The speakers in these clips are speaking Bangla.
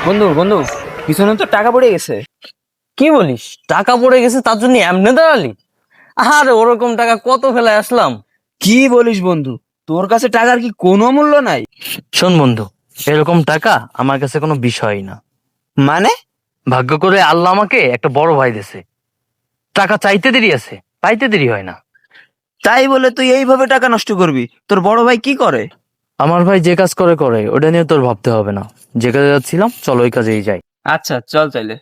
বন্ধু বন্ধু, পিছনে তো টাকা পড়ে গেছে। কি বলিস? টাকা পড়ে গেছে তার জন্য এমনি দাঁড়ালি? আরে ওরকম টাকা কত ফেলায় আসলাম। কি বলিস বন্ধু, তোর কাছে টাকার কি কোনো মূল্য নাই? শোন বন্ধু, এরকম টাকা আমার কাছে কোনো বিষয়ই না। মানে? ভাগ্য করে আল্লাহ আমাকে একটা বড় ভাই দিয়েছে। টাকা চাইতে দেরি আছে, পাইতে দেরি হয় না। তাই বলে তুই এইভাবে টাকা নষ্ট করবি? তোর বড় ভাই কি করে? আমার ভাই যে কাজ করে করে ওটা নিয়ে তোর ভাবতে হবে না। যে কাজে যাচ্ছিলাম চলো ওই কাজেই যাই। আচ্ছা চল তাইলে।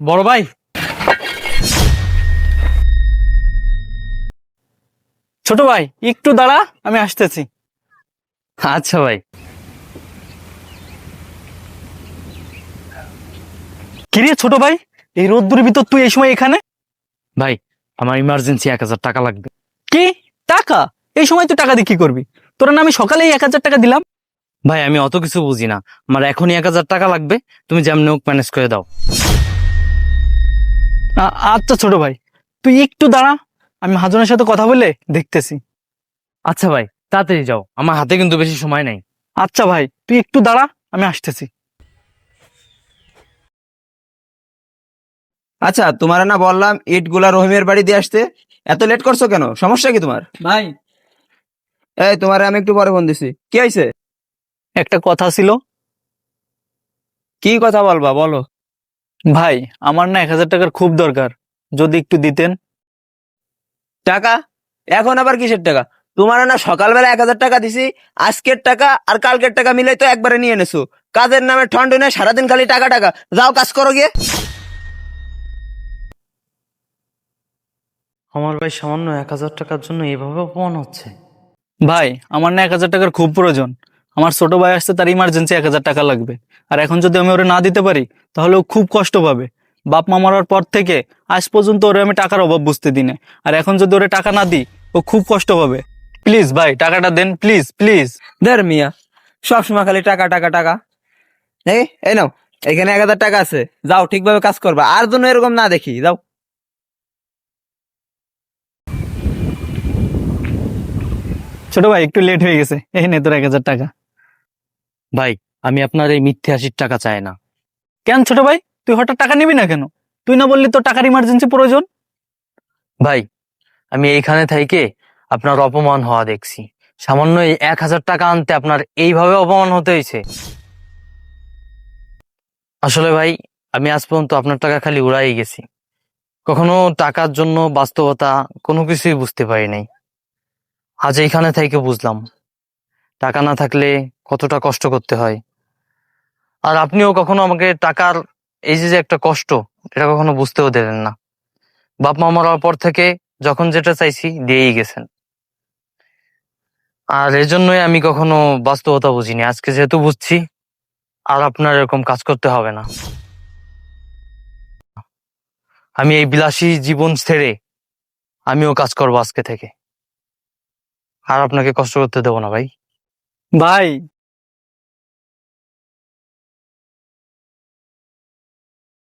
বড় ভাই, ছোট ভাই একটু দাঁড়া, আমি আসতেছি। আচ্ছা ভাই। কিরে ছোট ভাই, এই রোদ্দুরের ভিতর তুই এই সময় এখানে? ভাই, আমার ইমার্জেন্সি 1000 টাকা লাগবে। কি? টাকা? এই সময় তুই টাকা দিয়ে কি করবি? তোর না আমি সকালেই 1000 টাকা দিলাম। ভাই আমি অত কিছু বুঝি না, আমার এখনই 1000 টাকা লাগবে। তুমি যেমন হোক ম্যানেজ করে দাও। আচ্ছা ছোট ভাই, তুই একটু দাঁড়া, আমি মহাজনের সাথে কথা বলে দেখতেছি। আচ্ছা ভাই, তাড়াতাড়ি যাও, আমার হাতে কিন্তু বেশি সময় নাই। আচ্ছা ভাই তুই একটু দাঁড়া, আমি আসতেছি। আচ্ছা, তোমার না বললাম ইট গুলা রহিমের বাড়ি দিয়ে আসতে, এত লেট করছো কেন? সমস্যা কি তোমার? ভাই এই, তোমার আমি একটু পরে ফোন দিছি। কি হয়েছে? একটা কথা ছিল। কি কথা বলবা, বলো। ভাই আমার না 1000 টাকার খুব দরকার, যদি একটু দিতেন। টাকা? এখন আবার কিসের টাকা? তোমার না সকালবেলা 1000 টাকা দিছি, আজকের টাকা আর কালকের টাকা মিলে তো একবারে নিয়ে এনেছো। কাজের নামে ঠন্ড নেই, সারাদিন খালি টাকা টাকা। যাও কাজ করো গিয়ে। আমার ভাই সামান্য 1000 টাকার জন্য এভাবে অপমান হচ্ছে। ভাই আমার না 1000 টাকার খুব প্রয়োজন। আমার ছোট ভাই আসছে, তার ইমার্জেন্সি 1000 টাকা লাগবে। আর এখন যদি আমি ওরে না দিতে পারি, তাহলে ও খুব কষ্ট পাবে। বাপ মা মরার পর থেকে আজ পর্যন্ত ওরে আমি টাকার অভাব বুঝতে দিই না। আর এখন যদি ওরে টাকা না দিই, ও খুব কষ্ট পাবে। প্লিজ ভাই টাকাটা দেন, প্লিজ প্লিজ। ধর মিয়া, সবসময় খালি টাকা টাকা টাকা। এই নাও, এখানে 1000 টাকা আছে। যাও ঠিকভাবে কাজ করবা, আর জন্য এরকম না দেখি। যাও। ছোট ভাই একটু লেট হয়ে গেছে, এই নে তোর 1000 টাকা। ভাই আমি আপনার এই মিথ্যে হাসির টাকা চাই না। কেন ছোট ভাই, তুই হঠাৎ টাকা নিবি না কেন? তুই না বললি তোর টাকার ইমার্জেন্সি প্রয়োজন? ভাই আমি এইখানে থেকে আপনার অপমান হওয়া দেখছি। সামান্য এই 1000 টাকা আনতে আপনার এইভাবে অপমান হতে হয়েছে। আসলে ভাই, আমি আজ পর্যন্ত আপনার টাকা খালি উড়াই গেছি। কখনো টাকার জন্য বাস্তবতা কোনো কিছুই বুঝতে পারি নাই। আজ এইখানে থেকে বুঝলাম টাকা না থাকলে কতটা কষ্ট করতে হয়। আর আপনিও কখনো আমাকে টাকার এই যে যে একটা কষ্ট, এটা কখনো বুঝতেও দিলেন না। বাপ মা মরার পর থেকে যখন যেটা চাইছি দিয়েই গেছেন। আর এজন্যই আমি কখনো বাস্তবতা বুঝিনি। আজকে যেহেতু বুঝছি, আর আপনার এরকম কাজ করতে হবে না। আমি এই বিলাসী জীবন ছেড়ে আমিও কাজ করবো আজকে থেকে। আর আপনাকে কষ্ট করতে দেবো না ভাই। ভাই